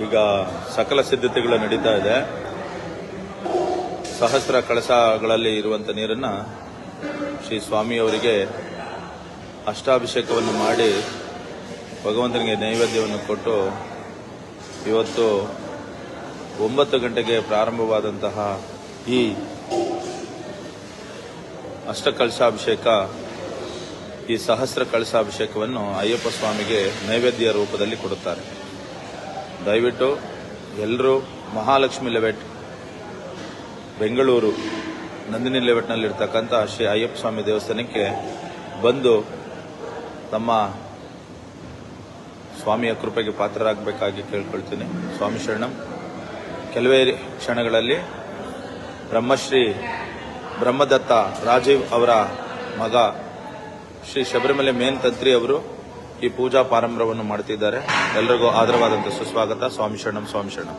ಈಗ ಸಕಲ ಸಿದ್ಧತೆಗಳು ನಡೀತಾ ಇದೆ. ಸಹಸ್ರ ಕಳಸಗಳಲ್ಲಿ ಇರುವಂಥ ನೀರನ್ನು ಶ್ರೀ ಸ್ವಾಮಿಯವರಿಗೆ ಅಷ್ಟಾಭಿಷೇಕವನ್ನು ಮಾಡಿ ಭಗವಂತನಿಗೆ ನೈವೇದ್ಯವನ್ನು ಕೊಟ್ಟು ಇವತ್ತು 9 ಗಂಟೆಗೆ ಪ್ರಾರಂಭವಾದಂತಹ ಈ ಅಷ್ಟಕಳಶಾಭಿಷೇಕ, ಈ ಸಹಸ್ರ ಕಳಶಾಭಿಷೇಕವನ್ನು ಅಯ್ಯಪ್ಪ ಸ್ವಾಮಿಗೆ ನೈವೇದ್ಯ ರೂಪದಲ್ಲಿ ಕೊಡುತ್ತಾರೆ. ದಯವಿಟ್ಟು ಎಲ್ಲರೂ ಮಹಾಲಕ್ಷ್ಮಿ ಲೇಔಟ್ ಬೆಂಗಳೂರು ನಂದಿನಿ ಲೇಔಟ್ನಲ್ಲಿರ್ತಕ್ಕಂಥ ಶ್ರೀ ಅಯ್ಯಪ್ಪ ಸ್ವಾಮಿ ದೇವಸ್ಥಾನಕ್ಕೆ ಬಂದು ತಮ್ಮ ಸ್ವಾಮಿಯ ಕೃಪೆಗೆ ಪಾತ್ರರಾಗಬೇಕಾಗಿ ಕೇಳ್ಕೊಳ್ತೀನಿ. ಸ್ವಾಮಿ ಶರಣಂ. ಕೆಲವೇ ಕ್ಷಣಗಳಲ್ಲಿ ಬ್ರಹ್ಮಶ್ರೀ ಬ್ರಹ್ಮದತ್ತ ರಾಜೀವ್ ಅವರ ಮಗ ಶ್ರೀ ಶಬರಿಮಲೆ ಮೇನ್ ತಂತ್ರಿ ಅವರು ಈ ಪೂಜಾ ಪಾರಂಭ್ರವನ್ನು ಮಾಡುತ್ತಿದ್ದಾರೆ. ಎಲ್ಲರಿಗೂ ಆದರವಾದಂಥ ಸುಸ್ವಾಗತ. ಸ್ವಾಮಿ ಶರಣಂ, ಸ್ವಾಮಿ ಶರಣಂ.